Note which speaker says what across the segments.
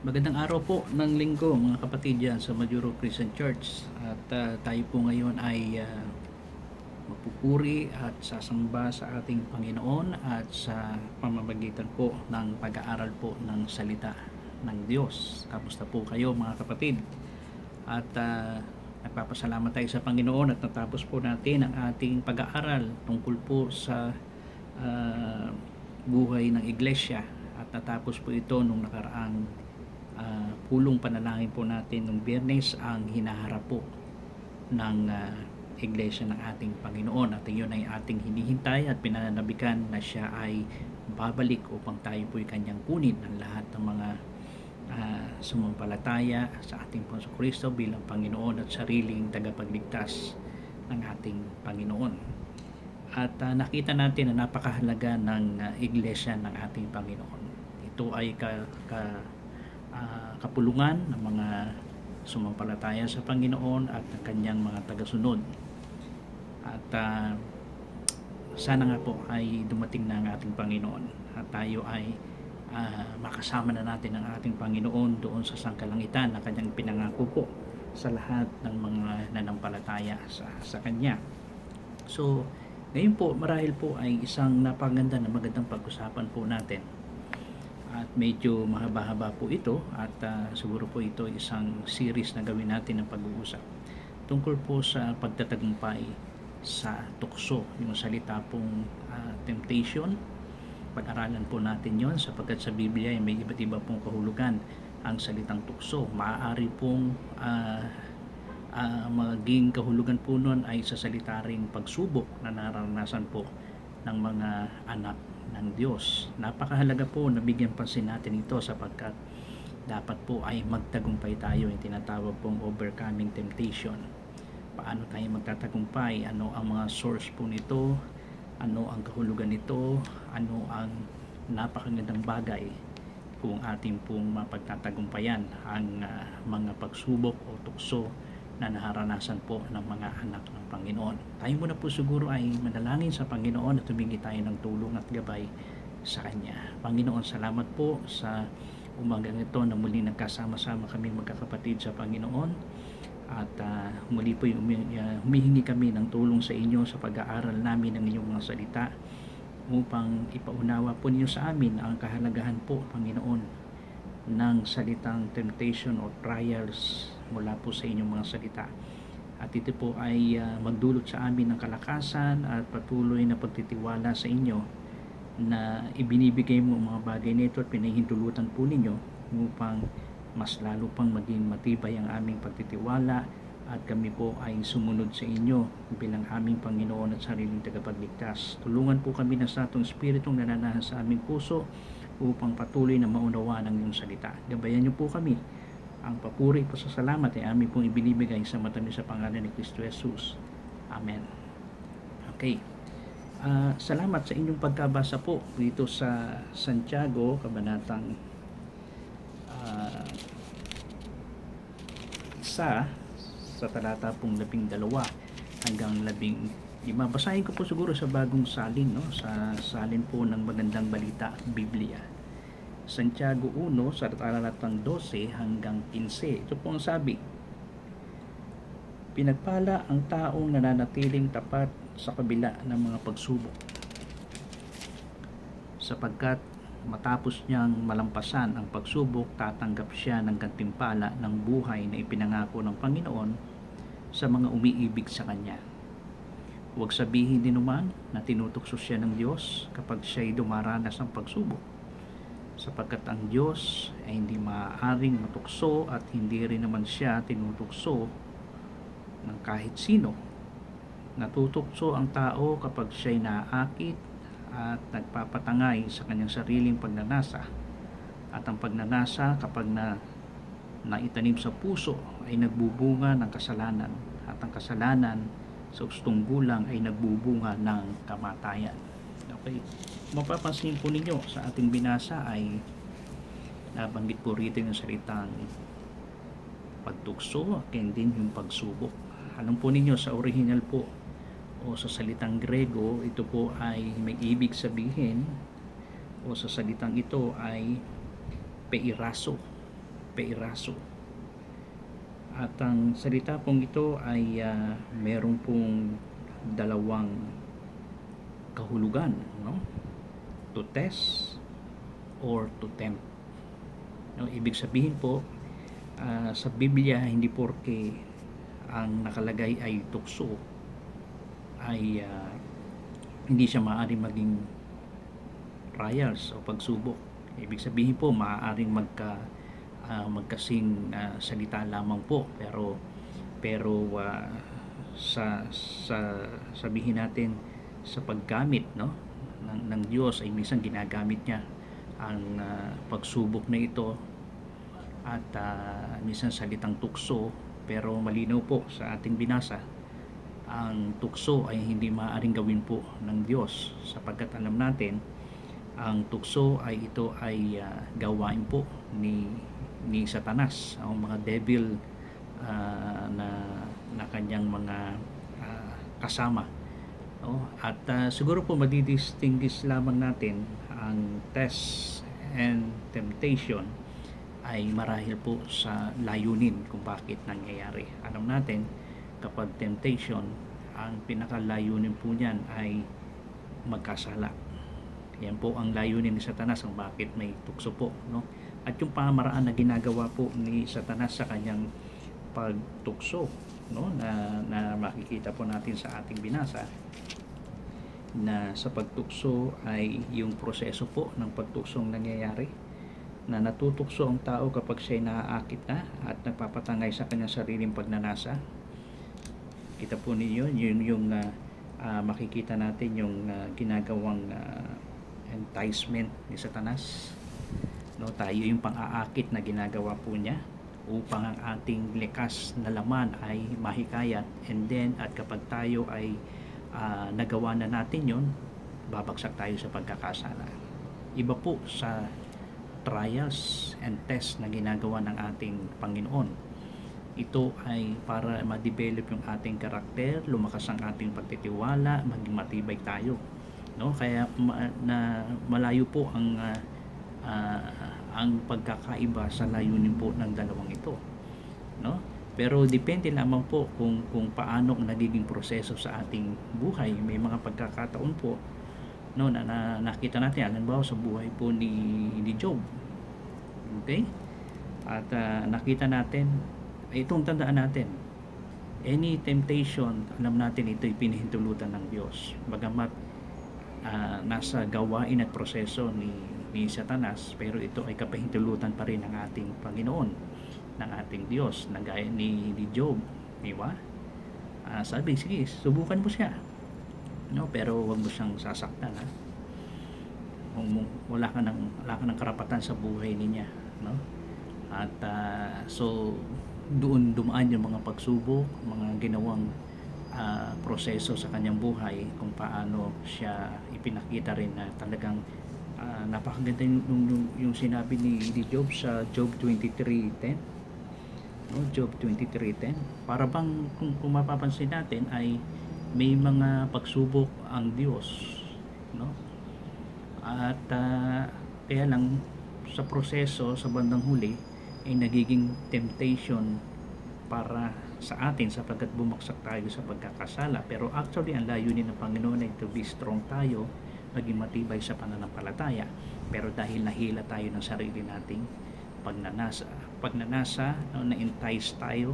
Speaker 1: Magandang araw po ng linggo mga kapatid dyan sa Majuro Christian Church at tayo po ngayon ay magpupuri at sasamba sa ating Panginoon at sa pamamagitan po ng pag-aaral po ng salita ng Diyos. Kamusta po kayo mga kapatid? At nagpapasalamat tayo sa Panginoon at natapos po natin ang ating pag-aaral tungkol po sa buhay ng iglesia at natapos po ito nung nakaraang pulong panalangin po natin nung Biyernes ang hinaharap po ng iglesia ng ating Panginoon at iyon ay ating hinihintay at pinananabikan na siya ay babalik upang tayo po'y kanyang kunin ng lahat ng mga sumampalataya sa ating Panginoon Kristo bilang Panginoon at sariling tagapagligtas ng ating Panginoon. At nakita natin na napakahalaga ng iglesia ng ating Panginoon. Ito ay kapulungan ng mga sumampalataya sa Panginoon at ng kanyang mga tagasunod. At sana nga po ay dumating na ang ating Panginoon at tayo ay makasama na natin ang ating Panginoon doon sa sangkalangitan na kanyang pinangako po sa lahat ng mga nanampalataya sa kanya. So ngayon po marahil po ay isang napaganda na magandang pag-usapan po natin at medyo mahaba-haba po ito at siguro po ito isang series na gawin natin ng pag-uusap tungkol po sa pagtatagumpay sa tukso, yung salita pong temptation. Pag-aralan po natin yon sapagkat sa Biblia ay may iba't iba pong kahulugan ang salitang tukso. Maaari pong maging kahulugan po nun ay sa salita ring pagsubok na naranasan po ng mga anak ng Diyos. Napakahalaga po na bigyan pansin natin ito sapagkat dapat po ay magtagumpay tayo, yung tinatawag pong overcoming temptation. Paano tayo magtatagumpay? Ano ang mga source po nito? Ano ang kahulugan nito? Ano ang napakagandang bagay kung ating pong mapagtatagumpayan ang mga pagsubok o tukso na naharanasan po ng mga anak ng Panginoon. Tayo muna po siguro ay manalangin sa Panginoon at humingi tayo ng tulong at gabay sa Kanya. Panginoon, salamat po sa umagang ito na muli nagkasama-sama kami magkakapatid sa Panginoon at muli po humihingi kami ng tulong sa inyo sa pag-aaral namin ng inyong mga salita upang ipaunawa po niyo sa amin ang kahalagahan po, Panginoon, ng salitang temptation o trials mula po sa inyong mga salita. At ito po ay magdulot sa amin ng kalakasan at patuloy na pagtitiwala sa inyo na ibinibigay mo ang mga bagay nito at pinahihintulutan po ninyo upang mas lalo pang maging matibay ang aming pagtitiwala at kami po ay sumunod sa inyo bilang aming Panginoon at sariling tagapagligtas. Tulungan po kami na sa atong Espiritong nananahan sa aming puso upang patuloy na maunawaan ang iyong salita. Gabayan niyo po kami. Ang papuri po sa salamat ay aming pong ibinibigay sa matamis sa pangalan ni Kristo Jesus. Amen. Okay. Salamat sa inyong pagkabasa po dito sa Santiago, kabanatang 1 sa talata pong 12 hanggang 15. Basahin ko po siguro sa bagong salin, no? Sa salin po ng Magandang Balita, Biblia. Santiago 1 sa talatang 12 hanggang 15. Ito po ang sabi: pinagpala ang taong nananatiling tapat sa kabila ng mga pagsubok, sapagkat matapos niyang malampasan ang pagsubok, tatanggap siya ng gantimpala ng buhay na ipinangako ng Panginoon sa mga umiibig sa Kanya. Huwag sabihin din naman na tinutukso siya ng Diyos kapag siya'y dumaranas ng pagsubok, sapagkat ang Diyos ay hindi maaaring matukso at hindi rin naman siya tinutukso ng kahit sino. Natutukso ang tao kapag siya'y naaakit at nagpapatangay sa kanyang sariling pagnanasa, at ang pagnanasa kapag naitanim sa puso ay nagbubunga ng kasalanan, at ang kasalanan sa gustong gulang ay nagbubunga ng kamatayan. Okay, mapapansin po ninyo sa ating binasa ay nabanggit po rito yung salitang pagtukso at din yung pagsubok. Alam po ninyo sa original po o sa salitang Grego, ito po ay may ibig sabihin o sa salitang ito ay peiraso. peiraso. At ang salita pong ito ay meron pong dalawang kahulugan, no? To test or to tempt. No, ibig sabihin po, sa Biblia, hindi porke ang nakalagay ay tukso ay hindi siya maaaring maging trials o pagsubok. Ibig sabihin po, maaaring magkasing salita lamang po, pero sa sabihin natin sa paggamit, no, ng Diyos ay minsan ginagamit niya ang pagsubok na ito at minsan salitang tukso, pero malinaw po sa ating binasa, ang tukso ay hindi maaaring gawin po ng Diyos, sapagkat alam natin ang tukso ay gawain po ni Satanas, ang mga devil na kanyang mga kasama, no? At siguro po madidistinguish lamang natin ang test and temptation ay marahil po sa layunin kung bakit nangyayari. Alam natin, kapag temptation, ang pinakalayunin po niyan ay magkasala. Yan po ang layunin ni Satanas, ang bakit may tukso po, no? At yung pamaraan na ginagawa po ni Satanas sa kanyang pagtukso, no, na makikita po natin sa ating binasa, na sa pagtukso ay yung proseso po ng pagtuksong nangyayari, na natutukso ang tao kapag siya'y naaakit na at nagpapatangay sa kanyang sariling pagnanasa. Kita po ninyo yung makikita natin yung ginagawang enticement ni Satanas, no? Tayo yung pang-aakit na ginagawa po niya upang ang ating likas na laman ay mahikayat, and then at kapag tayo ay nagawa na natin yon, babagsak tayo sa pagkakasala. Iba po sa trials and tests na ginagawa ng ating Panginoon. Ito ay para ma-develop yung ating karakter, lumakas ang ating pagtitiwala, maging matibay tayo, no? Kaya malayo po ang pagkakaiba sa layunin po ng dalawang ito, no? Pero depende lamang po kung paano ang nagiging proseso sa ating buhay. May mga pagkakataon po, no, na nakita natin, halimbawa sa buhay po ni Job. Okay? At nakita natin, itong tandaan natin, any temptation, alam natin ito'y pinahintulutan ng Diyos. Bagamat nasa gawain at proseso ni Satanas, pero ito ay kapahintulutan pa rin ng ating Panginoon, ng ating Diyos, na gaya ni Job, di ba? Sabi, sige, subukan mo siya, no, pero wag mo siyang sasaktan, ha? Wala ka ng karapatan sa buhay niya, no? At so doon dumaan yung mga pagsubok, mga ginawang proseso sa kanyang buhay, kung paano siya ipinakita rin na talagang napakaganda yung sinabi ni Job sa Job 23:10, no? Job 23:10, para bang kung mapapansin natin ay may mga pagsubok ang Diyos, no? At kaya lang sa proseso, sa bandang huli ay nagiging temptation para sa atin, sapagkat bumaksak tayo sa pagkakasala. Pero actually ang layunin ng Panginoon ay to be strong tayo, maging matibay sa pananampalataya. Pero dahil nahila tayo ng sarili nating pagnanasa, na-entice tayo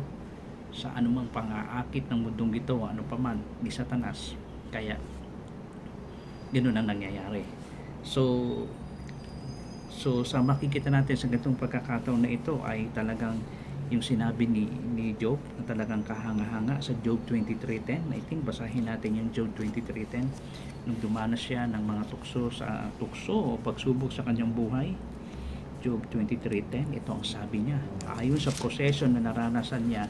Speaker 1: sa anumang pang-aakit ng mundong ito, ano paman ni Satanas, kaya ganoon ang nangyayari. So sa makikita natin sa ganitong pagkakataon na ito ay talagang yung sinabi ni Job na talagang kahanga-hanga sa Job 23:10. I think basahin natin yung Job 23:10. Nung dumanas siya ng mga tukso o pagsubok sa kanyang buhay, Job 23:10, ito ang sabi niya. Ayon sa proseso na naranasan niya,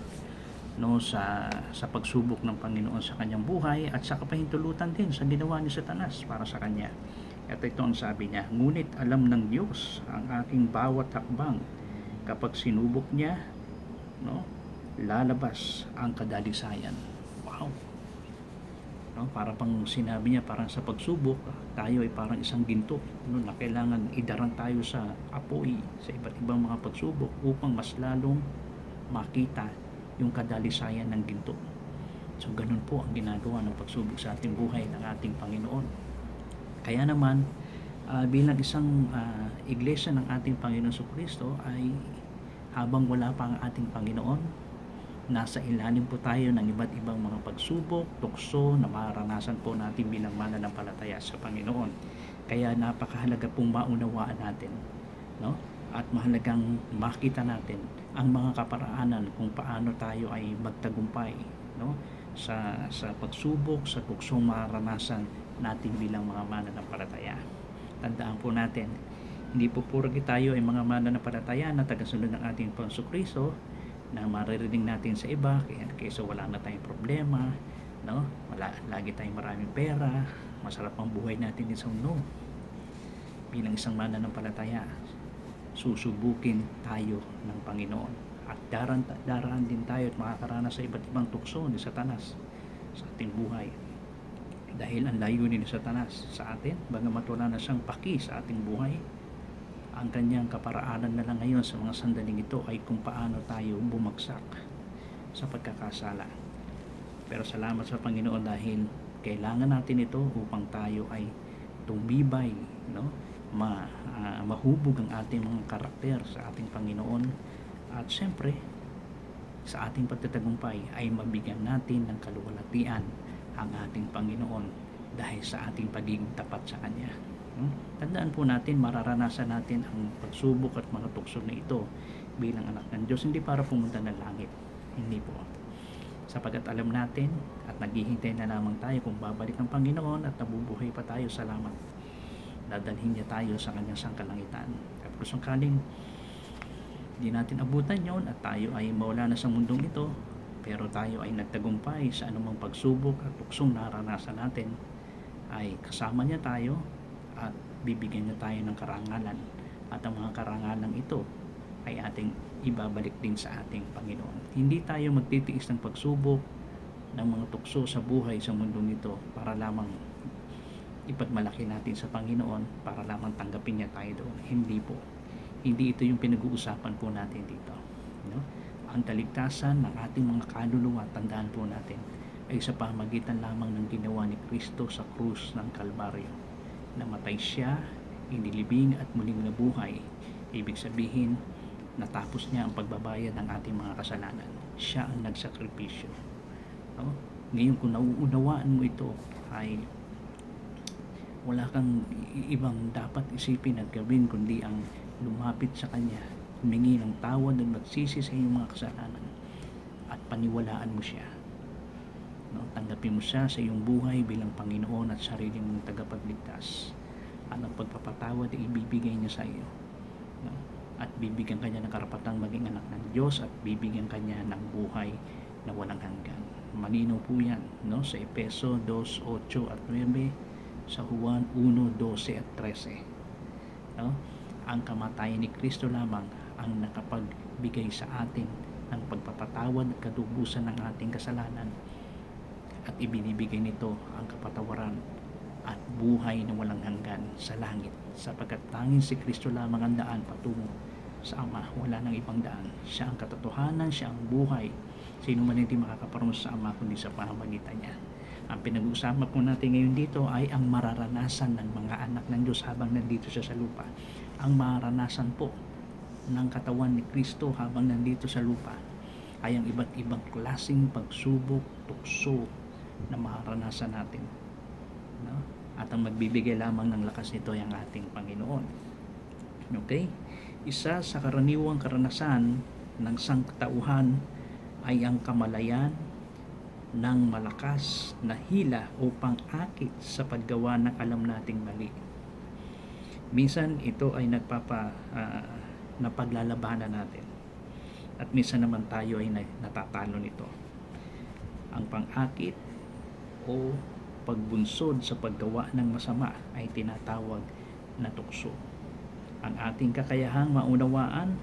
Speaker 1: no, sa pagsubok ng Panginoon sa kanyang buhay at sa kapahintulutan din sa ginawa ni Satanas para sa kanya. At ito ang sabi niya, ngunit alam ng Diyos ang aking bawat hakbang. Kapag sinubok niya, no, lalabas ang kadalisayan. Wow! no? Para pang sinabi niya, parang sa pagsubok tayo ay parang isang ginto, no? Na kailangan idarang tayo sa apoy, sa iba't ibang mga pagsubok upang mas lalong makita yung kadalisayan ng ginto. So ganun po ang ginagawa ng pagsubok sa ating buhay ng ating Panginoon. Kaya naman bilang isang iglesia ng ating Panginoon Jesucristo, ay habang wala pa ang ating Panginoon, nasa ilalim po tayo ng iba't ibang mga pagsubok, tukso na mararanasan po natin bilang mananampalataya sa Panginoon. Kaya napakahalaga pong maunawaan natin, no? At mahalagang makita natin ang mga kaparaanan kung paano tayo ay magtagumpay, no? Sa pagsubok, sa tuksong mararanasan natin bilang mga mananampalataya. Tandaan po natin, hindi po purgi tayo ay mga mananampalataya na tagasunod ng ating Panginoong Kristo na maririnig natin sa iba kaysa wala na tayong problema, no? Lagi tayong maraming pera, masarap ang buhay natin din sa mundo. Bilang isang mananampalataya, susubukin tayo ng Panginoon at daraan din tayo at makakaranas sa iba't ibang tukso ni Satanas sa ating buhay. Dahil ang layunin ni Satanas sa atin, bagamat wala na siyang paki sa ating buhay, ang kanyang kaparaanan na lang ngayon sa mga sandaling ito ay kung paano tayo bumagsak sa pagkakasala. Pero salamat sa Panginoon dahil kailangan natin ito upang tayo ay tumibay, no? Mahubog ang ating mga karakter sa ating Panginoon, at syempre sa ating pagtatagumpay ay mabigyan natin ng kaluwalhatian ang ating Panginoon dahil sa ating pagiging tapat sa Kanya. Tandaan po natin, mararanasan natin ang pagsubok at mga tukso na ito bilang anak ng Diyos, hindi para pumunta ng langit, hindi po, sapagkat alam natin at naghihintay na lamang tayo kung babalik ang Panginoon at nabubuhay pa tayo. Salamat, dadalhin niya tayo sa Kanyang sangkalangitan. At kung sakaling hindi natin abutan yon at tayo ay mawala na sa mundong ito, pero tayo ay nagtagumpay sa anumang pagsubok at tuksong naranasan natin, ay kasama niya tayo at bibigyan niya tayo ng karangalan, at ang mga karangalan ito ay ating ibabalik din sa ating Panginoon. Hindi tayo magtitiis ng pagsubok ng mga tukso sa buhay sa mundong ito para lamang ipagmalaki natin sa Panginoon, para lamang tanggapin niya tayo doon. Hindi po. Hindi ito yung pinag-uusapan po natin dito, no? Ang kaligtasan ng ating mga kaluluwa, tandaan po natin, ay sa pamagitan lamang ng ginawa ni Kristo sa krus ng Kalbaryo. Namatay siya, inilibing at muling nabuhay. Ibig sabihin, natapos niya ang pagbabayad ng ating mga kasalanan. Siya ang nagsakripisyo, no? Ngayon kung nauunawaan mo ito, ay wala kang ibang dapat isipin at gawin kundi ang lumapit sa Kanya, humingi ng tawad at magsisi sa iyong mga kasalanan at paniwalaan mo siya, no? Tanggapin mo siya sa iyong buhay bilang Panginoon at sarili mong tagapagligtas, at ang pagpapatawad ay ibibigay niya sa iyo, no? At bibigyan kanya ng karapatang maging anak ng Diyos, at bibigyan kanya ng buhay na walang hanggan. Malinaw po yan, no? Sa Efeso 2:8 at 9, sa Juan 1:12 at 13, no? Ang kamatayan ni Kristo lamang ang nakapagbigay sa atin ng pagpapatawad at katubusan ng ating kasalanan, at ibinibigay nito ang kapatawaran at buhay na walang hanggan sa langit, sapagkat tanging si Kristo lamang ang daan patungo sa Ama. Wala nang ibang daan. Siya ang katotohanan, siya ang buhay. Sino man hindi makakaparamo sa Ama kundi sa pamamagitan niya. Ang pinag-uusapan po natin ngayon dito ay ang mararanasan ng mga anak ng Diyos habang nandito siya sa lupa. Ang mararanasan po ng katawan ni Kristo habang nandito sa lupa ay ang iba't ibang klaseng pagsubok, tukso na mararanasan natin, no? At ang magbibigay lamang ng lakas nito ay ang ating Panginoon. Okay? Isa sa karaniwang karanasan ng sangkatauhan ay ang kamalayan ng malakas na hila o pang-akit sa paggawa ng alam nating mali. Minsan ito ay napaglalabanan natin, at minsan naman tayo ay natatalo nito. Ang pang-akit o pagbunsod sa paggawa ng masama ay tinatawag na tukso. Ang ating kakayahang maunawaan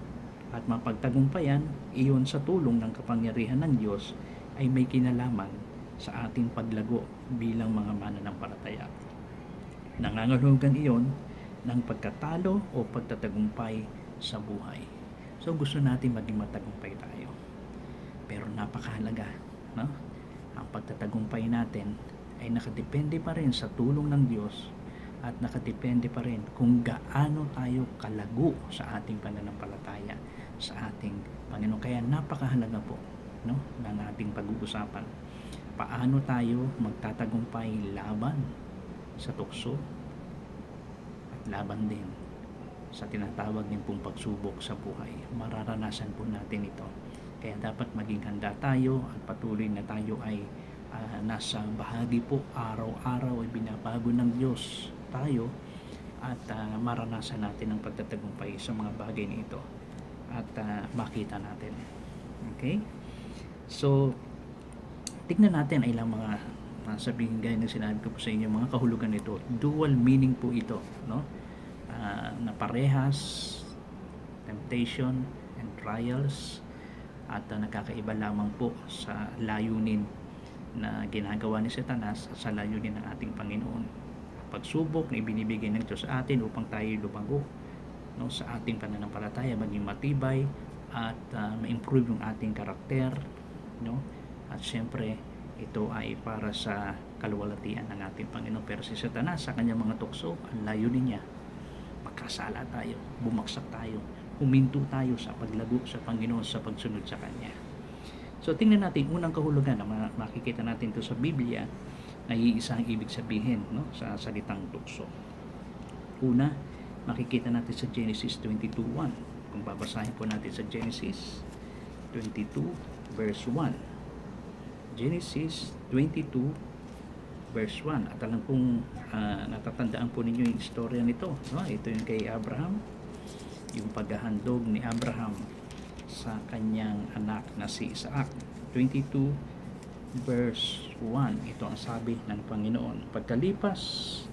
Speaker 1: at mapagtagumpayan iyon sa tulong ng kapangyarihan ng Diyos ay may kinalaman sa ating paglago bilang mga mananampalataya. Nangangahulugan iyon ng pagkatalo o pagtatagumpay sa buhay. So gusto natin maging matagumpay tayo. Pero napakahalaga, no? Ang pagtatagumpay natin ay nakadepende pa rin sa tulong ng Diyos at nakadepende pa rin kung gaano tayo kalago sa ating pananampalataya sa ating Panginoon. Kaya napakahalaga po, no, ng ating pag-uusapan. Paano tayo magtatagumpay laban sa tukso at laban din sa tinatawag din pong pagsubok sa buhay. Mararanasan po natin ito. Kaya dapat maging handa tayo at patuloy na tayo ay nasa bahagi po, araw-araw ay binabago ng Diyos tayo at maranasan natin ang pagtatagumpay sa mga bagay nito at makita natin. Okay? So, tignan natin ay lang mga sabihin gaya ng sinabi ko po sa inyo, mga kahulugan nito. Dual meaning po ito, no? Na parehas, temptation and trials, at nakakaiba lamang po sa layunin na ginagawa ni Satanas at sa layunin ng ating Panginoon. Pagsubok na ibinibigay ng Diyos sa atin upang tayo lumago, no, sa ating pananampalataya, maging matibay at ma-improve yung ating karakter, no? At syempre ito ay para sa kaluwalhatian ng ating Panginoon. Pero si Satanas sa kanyang mga tukso, ang layunin niya, makasala tayo, bumagsak tayo, huminto tayo sa paglago sa Panginoon, sa pagsunod sa Kanya. So tingnan natin unang kahulugan na makikita natin ito sa Biblia na iisa ang ibig sabihin, no, sa salitang tukso. Una, makikita natin sa Genesis 22:1. Kung babasahin po natin sa Genesis 22 verse 1. Genesis 22 verse 1. At alam kong natatandaan po ninyo yung istorya nito, no? Ito yung kay Abraham, yung paghahandog ni Abraham sa kanyang anak na si Isaac. 22 verse 1, ito ang sabi ng Panginoon. Pagkalipas,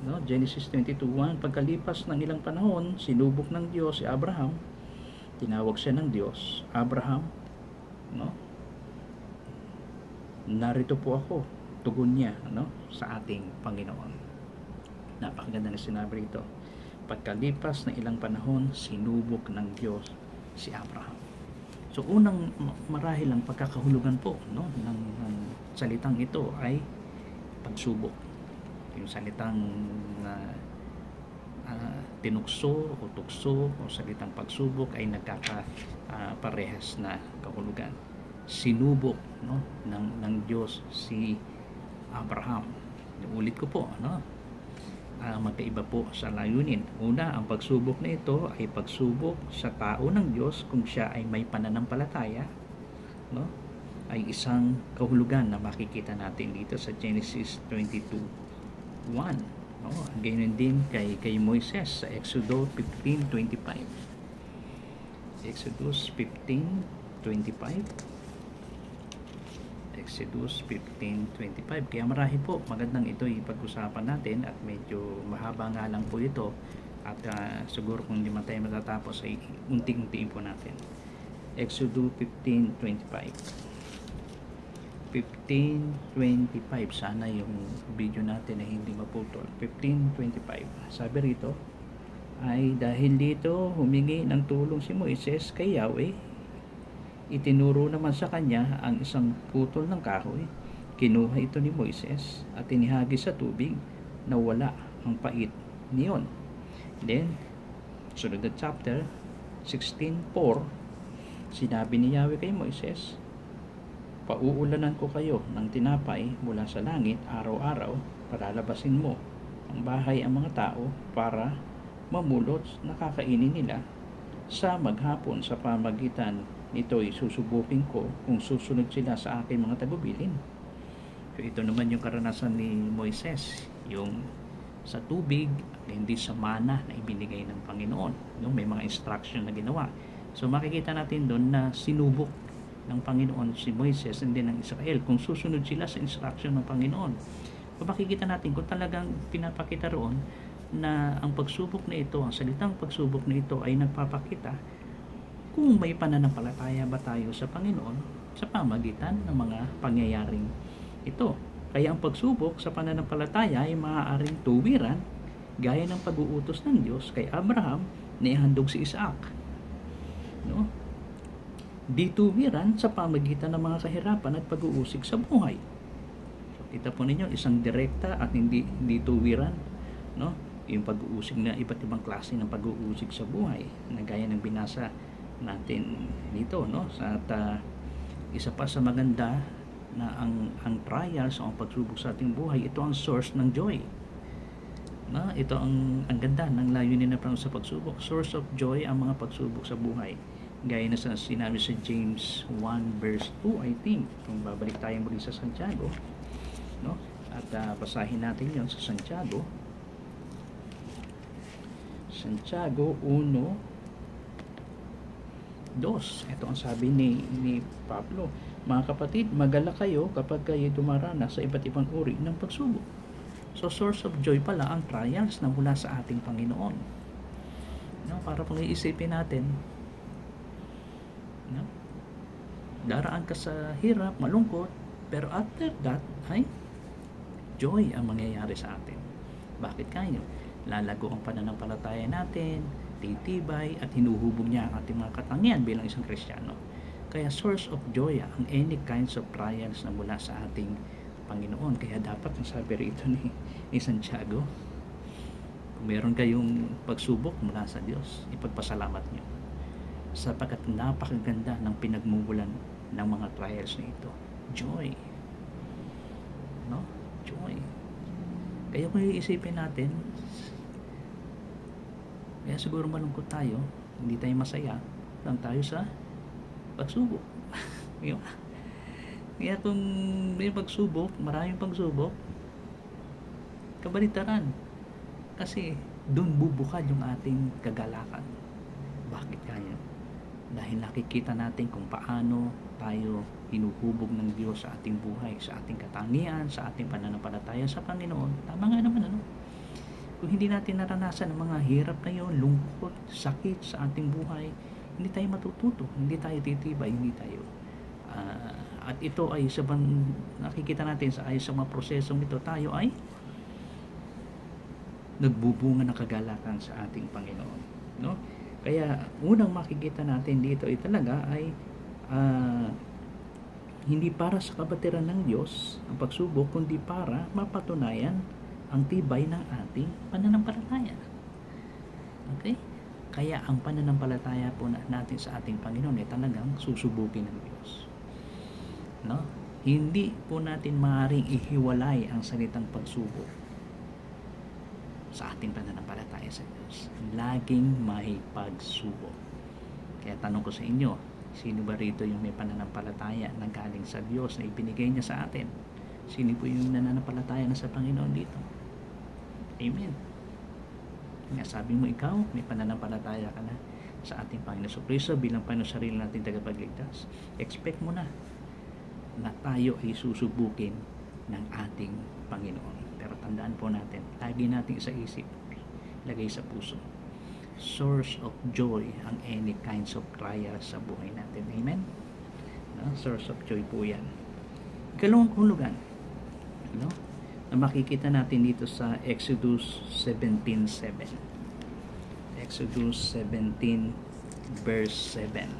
Speaker 1: no, Genesis 22:1, pagkalipas ng ilang panahon, sinubok ng Diyos si Abraham. Tinawag siya ng Diyos, Abraham, no? Narito po ako, tugon niya, no, sa ating Panginoon. Napakaganda na sinabi rito. Pagkalipas ng ilang panahon, sinubok ng Diyos si Abraham. So unang marahil ang pagkakahulugan po, no, ng salitang ito ay pagsubok. Yung salitang tinukso o tukso o salitang pagsubok ay nagkakaparehas na kahulugan. Sinubok, no, ng Diyos si Abraham. Ulit ko po, no, magkaiba po sa layunin. Una, ang pagsubok na ito ay pagsubok sa tao ng Diyos kung siya ay may pananampalataya, no, ay isang kahulugan na makikita natin dito sa Genesis 22:1, no. Ganyan din kay Moises sa Exodus 15:25. Exodus 15:25. Exodus 15:25. Kaya marahil po magandang ito ipag-usapan natin at medyo mahaba nga lang po ito at siguro kung hindi man tayo matatapos ay unting-untiin po natin. Exodus 15:25. 15:25, sana yung video natin ay hindi maputol. 15:25, sabi rito ay dahil dito humingi ng tulong si Moises kay Yahweh. Itinuro naman sa kanya ang isang putol ng kahoy. Kinuha ito ni Moises at inihagi sa tubig na wala ang pait niyon. Then, sunod na chapter 16:4, sinabi ni Yahweh kay Moises, pauulanan ko kayo ng tinapay mula sa langit araw-araw, palalabasin mo ang bahay ang mga tao para mamulot na kakainin nila sa maghapon. Sa pamagitan nito'y susubukin ko kung susunod sila sa aking mga tagubilin. So ito naman yung karanasan ni Moises, yung sa tubig, hindi sa mana na ibinigay ng Panginoon. Yung may mga instruction na ginawa. So makikita natin doon na sinubok ng Panginoon si Moises and din ng Israel kung susunod sila sa instruction ng Panginoon. So makikita natin kung talagang pinapakita roon na ang pagsubok na ito, ang salitang pagsubok na ito ay nagpapakita kung may pananampalataya ba tayo sa Panginoon sa pamagitan ng mga pangyayaring ito. Kaya ang pagsubok sa pananampalataya ay maaaring tuwiran gaya ng pag-uutos ng Diyos kay Abraham na ihandog si Isaac. No? Di tuwiran sa pamagitan ng mga kahirapan at pag-uusig sa buhay. So, kita po ninyo, isang direkta at hindi tuwiran, no? Yung pag-uusig na iba't ibang klase ng pag-uusig sa buhay na gaya ng binasa natin dito, no? At isa pa sa maganda na ang trials o ang pagsubok sa ating buhay, ito ang source ng joy. No? Ito ang ganda ng layunin na sa pagsubok. Source of joy ang mga pagsubok sa buhay. Gaya na sa sinabi sa James 1 verse 2, I think. Kung babalik tayo muli sa Santiago, no? At basahin natin yon sa Santiago 1:2. Ito ang sabi ni Pablo: mga kapatid, magalak kayo kapag kayo dumaranas sa iba't ibang uri ng pagsubok. So source of joy pala ang trials na mula sa ating Panginoon. No, para pang iisipin natin, no? Daraan ka sa hirap, malungkot, pero after that ay joy ang mangyayari sa atin. Bakit kayo? Lalago ang pananampalataya natin, titibay, at hinuhubog niya ang ating mga katangian bilang isang Kristiyano. Kaya source of joy ang any kinds of trials na mula sa ating Panginoon. Kaya dapat, ang sabi rito ni Santiago, kung meron kayong pagsubok mula sa Diyos, ipagpasalamat nyo, sapagkat napakaganda ng pinagmumulan ng mga trials na ito. Joy. No? Joy. Kaya kung iisipin natin, kaya siguro malungkot tayo, hindi tayo masaya, lang tayo sa pagsubok. Kaya kung may pagsubok, maraming pagsubok, kabalitaran. Kasi doon bubukad yung ating kagalakan. Bakit kaya? Dahil nakikita natin kung paano tayo hinuhubog ng Diyos sa ating buhay, sa ating katangian, sa ating pananampalataya sa Panginoon. Tama nga naman, ano? Kung hindi natin naranasan ang mga hirap na yun, lungkot, sakit sa ating buhay, hindi tayo matututo, hindi tayo titibay, hindi tayo. At ito ay nakikita natin sa ayos sa mga prosesong ito, tayo ay nagbubunga ng kagalakan sa ating Panginoon. No? Kaya unang makikita natin dito ay talaga ay hindi para sa kabatiran ng Diyos ang pagsubok, kundi para mapatunayan ang tibay ng ating pananampalataya. Okay? Kaya ang pananampalataya po natin sa ating Panginoon ay talagang susubukin ng Diyos. No? Hindi po natin maaaring ihiwalay ang salitang pagsubok sa ating pananampalataya sa Diyos. Laging may pagsubok. Kaya tanong ko sa inyo, sino ba rito yung may pananampalataya na galing sa Diyos na ibinigay niya sa atin? Sino po yung nananampalataya na sa Panginoon dito? Amen. Nga sabi mo, ikaw may pananampalataya ka na sa ating Panginoon Kristo bilang Panginoon sarili natin tagapagligtas. Expect mo na tayo ay susubukin ng ating Panginoon. Pero tandaan po natin, lagi natin sa isip, lagay sa puso, source of joy ang any kinds of trials sa buhay natin. Amen? No? Source of joy po yan. Ikalawang hulugan, no? Na makikita natin dito sa Exodus 17:7. Exodus 17 verse 7.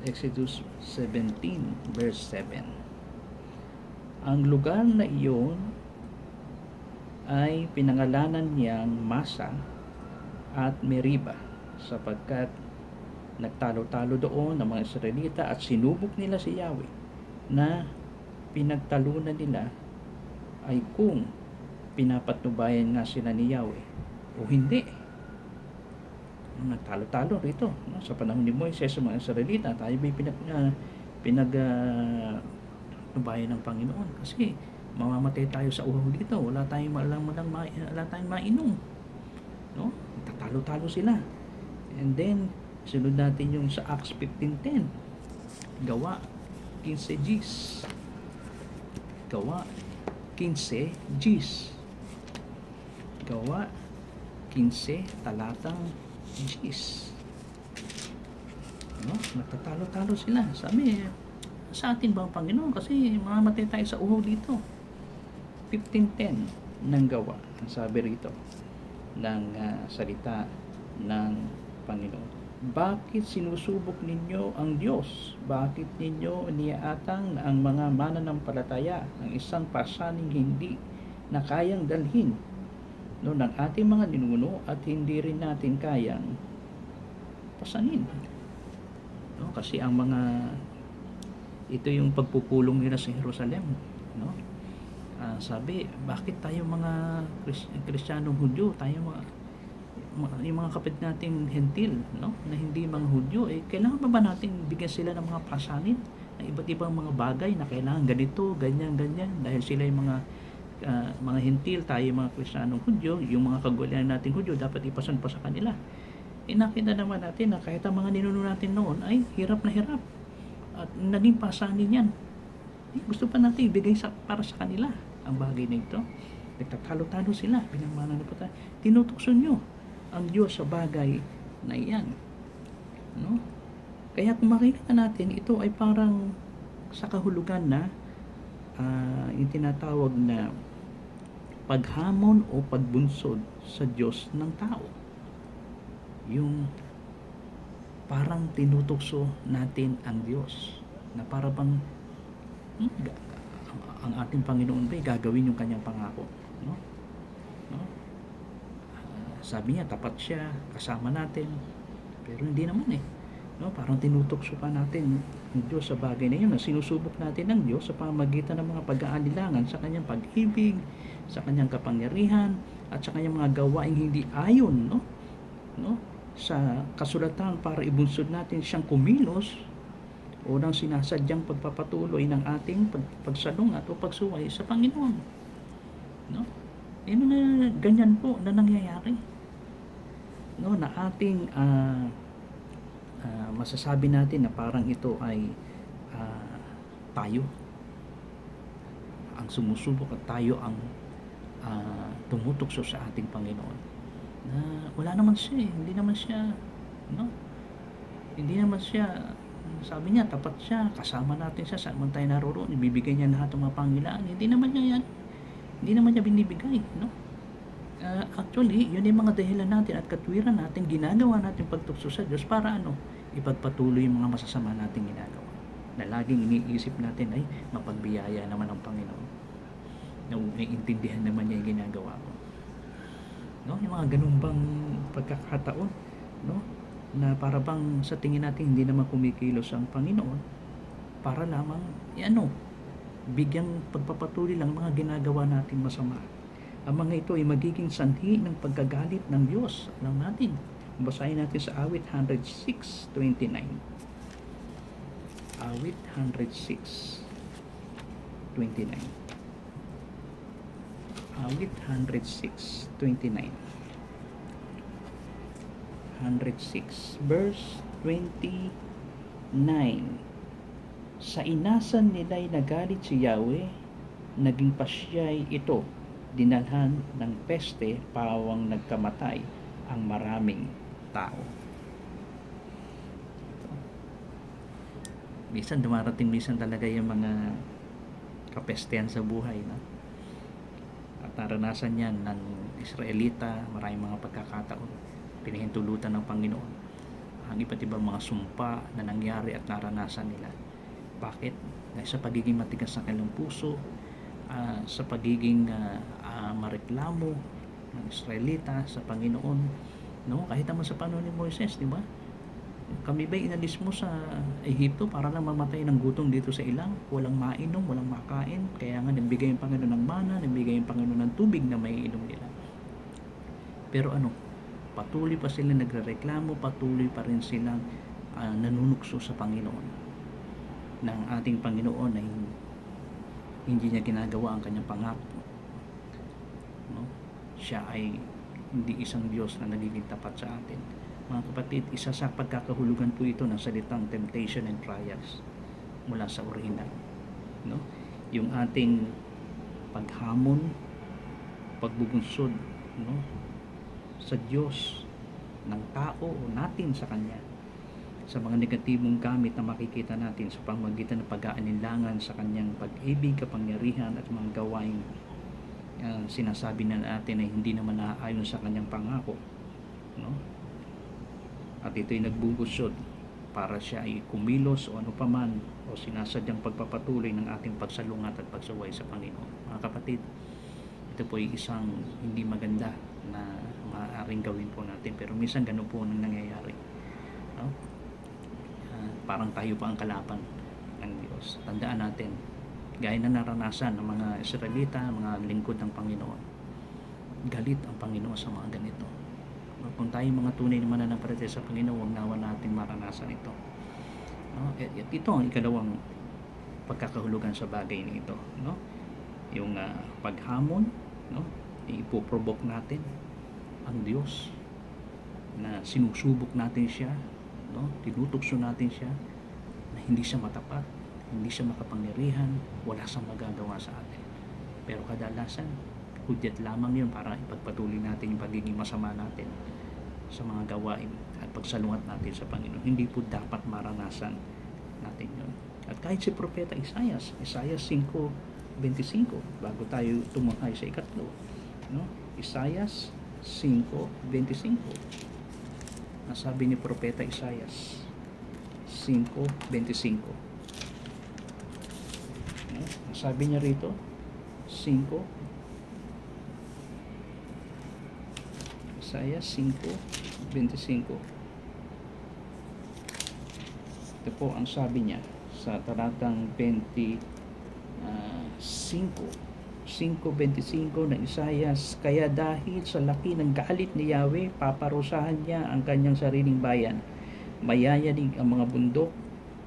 Speaker 1: Exodus 17 verse 7. Ang lugar na iyon ay pinangalanan niyang Masa at Meriba sapagkat nagtalo-talo doon ng mga Israelita at sinubok nila si Yahweh na pinagtalunan nila ay kung pinapatnubayan nga sila ni Yahweh o hindi. Nagtalo-talo rito, no? Sa panahon ni Moises sa mga Israelita, tayo may pinagnubayan ng Panginoon kasi mamamatay tayo sa uhaw dito, wala tayong mainom, no? Tatalo-talo sila. And then sunod natin yung sa Acts 15:10, Gawa 15 Gs. Gawa 15 Gs. Gawa 15 talatang Gs. No? Nagtatalo-talo sila. Sabi, Sa atin ba ang Panginoon? Kasi mamamatay tayo sa uho dito. 15:10 ng Gawa, ang sabi rito ng salita ng Panginoon. Bakit sinusubok ninyo ang Diyos? Bakit ninyo iniaatang na ang mga mananampalataya ang isang pasaning hindi na kayang dalhin ng ating mga ninuno at hindi rin natin kayang pasanin? Kasi ang mga ito yung pagpupulong nila sa Jerusalem, sabi, bakit tayo mga Kristiyanong Hudyo, tayo yung mga kapatid nating hentil, na hindi mga Hudyo, kailangan ba natin bigyan sila ng mga pasanin na iba't ibang mga bagay na kailangan ganito, ganyan, dahil sila yung mga hentil, tayo yung mga Kristiyanong Hudyo, yung mga kaguluhan nating Hudyo dapat ipasan pa sa kanila. Nakita naman natin na kahit ang mga ninuno natin noon ay hirap na hirap at naging pasanin yan. Gusto pa natin ibigay para sa kanila ang bagay na ito. Nagtatalo-talo sila bilang mananampalataya. Tinutukso nyo ang Diyos sa bagay na iyan, Kaya kung makikita natin, ito ay parang sa kahulugan na yung tinatawag na paghamon o pagbunsod sa Diyos ng tao. Yung parang tinutukso natin ang Diyos na para bang ang ating Panginoon ba gagawin yung kanyang pangako, sabi niya tapat siya, kasama natin, pero hindi naman parang tinutukso pa natin ang Diyos sa bagay na yun, na sinusubok natin ng Diyos sa pamamagitan ng mga pag-aalilangan sa kanyang pag-ibig, sa kanyang kapangyarihan at sa kanyang mga gawaing hindi ayon sa kasulatan para ibunsod natin siyang kumilos o ng sinasadyang pagpapatuloy ng ating pagsalungat o pagsuway sa Panginoon. Na ganyan po na nangyayari. Na ating masasabi natin na parang ito ay tayo ang sumusubok at tayo ang tumutukso sa ating Panginoon. Na wala naman siya, hindi naman siya, sabi niya tapat siya, kasama natin siya saan man tayo naroon, ibibigay niya lahat ng mga pangailangan. Hindi naman niya binibigay, actually yun yung mga dahilan natin at katwiran natin, ginagawa natin pagtukso sa Diyos para ipagpatuloy yung mga masasama natin ginagawa, na laging iniisip natin ay mapagbiyaya naman ang Panginoon, na naiintindihan naman niya yung ginagawa ko. Yung mga ganun bang pagkakataon, na para bang sa tingin natin hindi naman kumikilos ang Panginoon para lamang bigyang pagpapatuloy lang mga ginagawa natin masama. Ang mga ito ay magiging sanhi ng pagkagalit ng Diyos. Alam natin, basahin natin sa Awit 106:29. Awit 106:29. Awit 106:29. 106 verse 29. Sa inasan nila'y nagalit si Yahweh, naging pasyay ito, dinalhan ng peste, pawang nagkamatay ang maraming tao. Minsan minsan talaga yung mga kapestehan sa buhay, at naranasan yan ng Israelita, maraming mga pagkakataon. Pinahintulutan ng Panginoon ang iba't ibang mga sumpa na nangyari at naranasan nila. Bakit? Dahil sa pagiging matigas ng kanilang puso, sa pagiging mareklamo ng Israelita sa Panginoon, kahit naman sa panahon ni Moises, di ba? Kami ba inalis mo sa Ehipto para lang mamatay ng gutom dito sa ilang, walang mainom, walang makain, kaya nga nagbigay yung Panginoon ng mana, nagbigay yung Panginoon ng tubig na may inom nila. Pero patuloy pa sila nagrereklamo, patuloy pa rin silang nanunukso sa Panginoon, ng ating Panginoon ay hindi niya ginagawa ang kanyang pangako. Siya ay hindi isang Diyos na nagiging tapat sa atin. Mga kapatid, isa sa pagkakahulugan po ito ng salitang temptation and trials mula sa orihinal. Yung ating paghamon, pagbubunsod sa Diyos ng tao o natin sa Kanya sa mga negatibong gamit na makikita natin sa pamamagitan ng pag-aalinlangan sa kanyang pag-ibig, kapangyarihan at mga gawain sinasabi na natin ay hindi naman naaayon sa kanyang pangako, no? At ito'y nagbubusod para siya ay kumilos o ano paman o sinasadyang pagpapatuloy ng ating pagsalungat at pagsaway sa Panginoon. Mga kapatid, ito po ay isang hindi maganda na maaaring gawin po natin, pero minsan ganun po nang nangyayari, no? Parang tayo pa ang kalaban ng Diyos. Tandaan natin, gaya na naranasan ng mga Israelita, mga lingkod ng Panginoon, galit ang Panginoon sa mga ganito. Kung tayo mga tunay na mananampalataya sa Panginoon, huwag nawa natin maranasan ito, no? At ito ang ikalawang pagkakahulugan sa bagay nito, no? Yung paghamon, no? Ipoprovoke natin ang Diyos, na sinusubok natin siya, no? Tinutukso natin siya na hindi siya matapat, hindi siya makapangyarihan, wala siyang magagawa sa atin. Pero kadalasan hudyat lamang yun para ipagpatuloy natin yung pagiging masama natin sa mga gawain at pagsalungat natin sa Panginoon. Hindi po dapat maranasan natin yun. At kahit si Propeta Isaias 5:25, bago tayo tumuhay sa ikatlo, no? Isaias 5:25, nasabi ni Propeta Isaias 5:25, no? Nasabi niya rito 5, Isaiah 5:25. Ito po ang sabi niya sa talatang 5:25 ng Isaias. Kaya dahil sa laki ng galit ni Yahweh, paparusahan niya ang kanyang sariling bayan. Mayayanig ang mga bundok,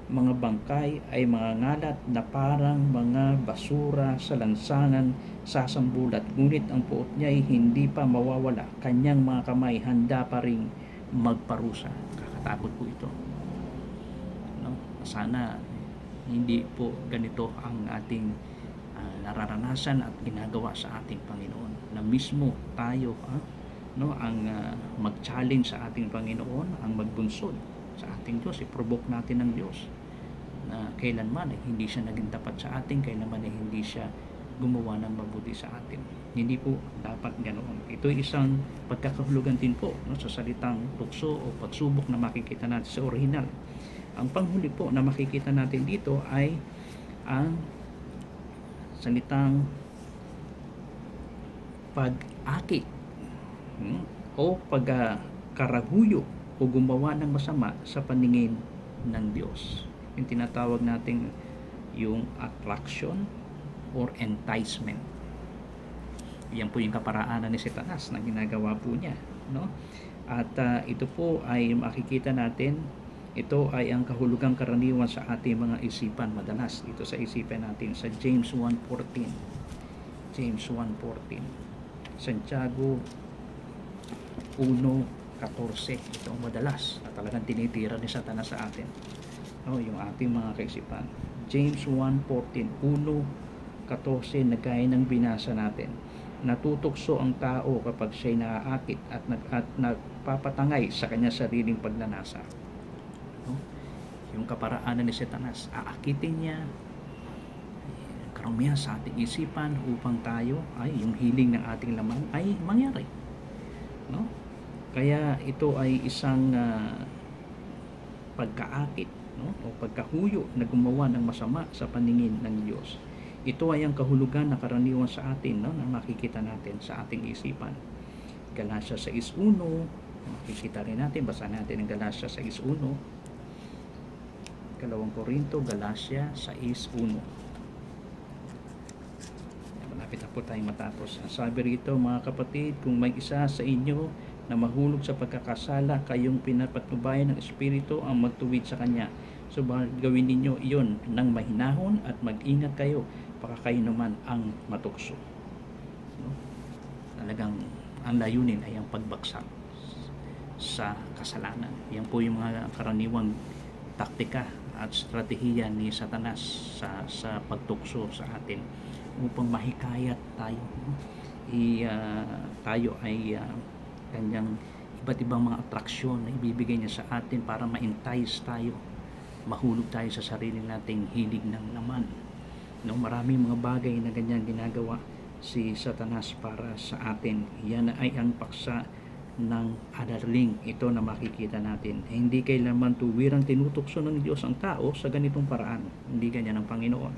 Speaker 1: mga bangkay ay mga ngalat na parang mga basura sa lansangan, sasambulat, ngunit ang puot niya ay hindi pa mawawala. Kanyang mga kamay handa pa ring magparusa. Kakatakot po ito, no? Sana hindi po ganito ang ating nararanasan at ginagawa sa ating Panginoon, na mismo tayo no, ang mag-challenge sa ating Panginoon, ang magbunsod sa ating Diyos. I-provoke natin ng Diyos na kailanman ay hindi siya naging tapat sa atin, kailanman ay hindi siya gumawa ng mabuti sa atin. Hindi po dapat ganoon. Ito ay isang pagkakahulugan din po, no, sa salitang tukso o pagsubok na makikita natin sa orihinal. Ang panghuli po na makikita natin dito ay ang salitang pag-akit, o pagkarahuyo o gumawa ng masama sa paningin ng Diyos. Yung tinatawag natin yung attraction or enticement. Yan po yung kaparaanan ni Satanas na ginagawa po niya, no? At ito po ay makikita natin, ito ay ang kahulugang karaniwan sa ating mga isipan madalas. Ito sa isipan natin sa James 1:14. James 1:14. Santiago 1:14. Ito ang madalas na talagang tinitira ni Satanas sa atin, no, yung ating mga kaisipan. James 1:14, 1:14, na gaya ng binasa natin. Natutukso ang tao kapag siya'y naaakit at nagpapatangay sa kanya sariling pagnanasa. No? Yung kaparaanan ni Satanas, aakitin niya karumihan sa ating isipan upang tayo ay yung healing ng ating laman ay mangyari, no? Kaya ito ay isang pagkaakit, no, o pagkahuyo na gumawa ng masama sa paningin ng Diyos. Ito ay ang kahulugan na karaniwan sa atin, no, na makikita natin sa ating isipan. Galatia 6:1, makikita rin natin, basa natin ang Galatia 6:1. 2 Korinto, Galatia 6:1. Malapit na po tayong matapos. Sabi rito, mga kapatid, kung may isa sa inyo na mahulog sa pagkakasala, kayong pinapatnubayan ng Espiritu ang magtuwid sa kanya. So gawin ninyo iyon ng mahinahon at mag-ingat kayo, baka kayo naman ang matukso. No? Talagang ang layunin ay ang pagbagsak sa kasalanan. Yan po yung mga karaniwang taktika at strategiya ni Satanas sa pagtukso sa atin upang mahikayat tayo, no? Tayo ay kanyang iba't ibang mga atraksyon na ibibigay niya sa atin para ma-entice tayo, mahulog tayo sa sarili nating hilig ng laman. No, maraming mga bagay na ganyan ginagawa si Satanas para sa atin. Yan ay ang paksa ng adaling ito na makikita natin. Hindi kailanman tuwirang tinutukso ng Diyos ang tao sa ganitong paraan. Hindi ganyan ang Panginoon.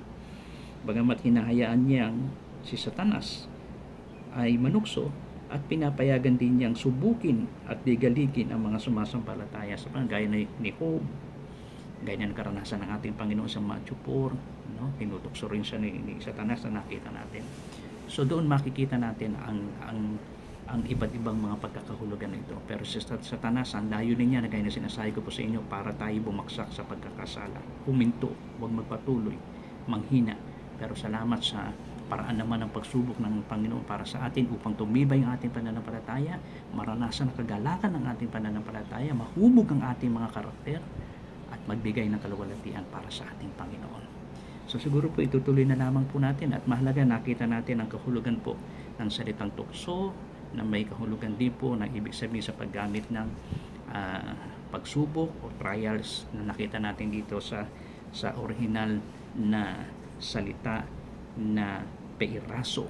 Speaker 1: Bagamat hinahayaan niyang si Satanas ay manukso at pinapayagan din niyang subukin at digaligin ang mga sumasampalataya sa gaya ni Job, gaya ng karanasan ng ating Panginoon sa Matthew 4, no? Tinutukso rin siya ni Satanas na nakita natin. So doon makikita natin ang iba't ibang mga pagkakahulugan nito. Pero si Satanas, ang layunin niya na gaya na sinasabi ko po sa inyo, para tayo bumagsak sa pagkakasala, huminto, huwag magpatuloy, manghina. Pero salamat sa paraan naman ng pagsubok ng Panginoon para sa atin upang tumibay ang ating pananampalataya, maranasan ang kagalakan ng ating pananampalataya, mahubog ang ating mga karakter, at magbigay ng kaluwalhatian para sa ating Panginoon. So siguro po itutuloy na lamang po natin, at mahalaga nakita natin ang kahulugan po ng salitang tukso, na may kahulugan din po na ibig sabihin sa paggamit ng pagsubok o trials na nakita natin dito sa original na salita na peiraso,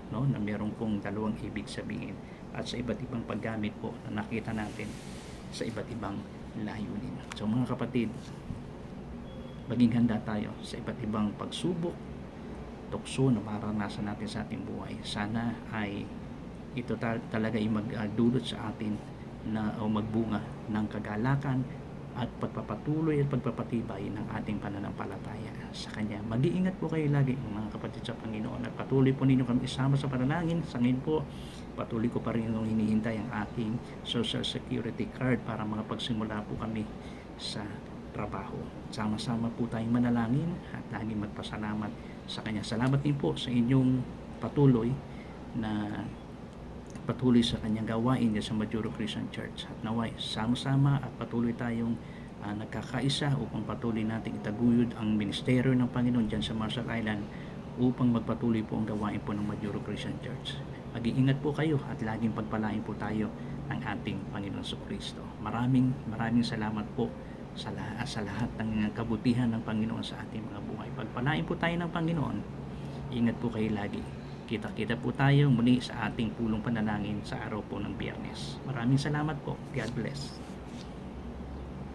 Speaker 1: no, na meron pong dalawang ibig sabihin, at sa iba't ibang paggamit po na nakita natin sa iba't ibang layunin. So mga kapatid, maging handa tayo sa iba't ibang pagsubok, tukso na maranasan natin sa ating buhay. Sana ay ito talaga ay magdulot sa atin na o magbunga ng kagalakan at pagpapatuloy at pagpapatibay ng ating pananampalataya sa Kanya. Mag-iingat po kayo lagi mga kapatid sa Panginoon, at patuloy po ninyo kami isama sa panalangin. Sa ngayon po, patuloy ko pa rin yung hinihintay ang aking Social Security card para makapagsimula po kami sa trabaho. Sama-sama po tayong manalangin at laging magpasalamat sa Kanya. Salamat din po sa inyong patuloy sa Kanyang gawain niya sa Majuro Christian Church. At naway, sama-sama at patuloy tayong nagkakaisa upang patuloy nating itaguyod ang ministeryo ng Panginoon dyan sa Marshall Island upang magpatuloy po ang gawain po ng Majuro Christian Church. Mag-iingat po kayo at laging pagpalain po tayo ng ating Panginoon Kristo. Maraming salamat po sa lahat ng kabutihan ng Panginoon sa ating mga buhay. Pagpalain po tayo ng Panginoon. Ingat po kayo lagi. Kita-kita po tayo muli sa ating pulong panalangin sa araw po ng Biyernes. Maraming salamat po. God bless.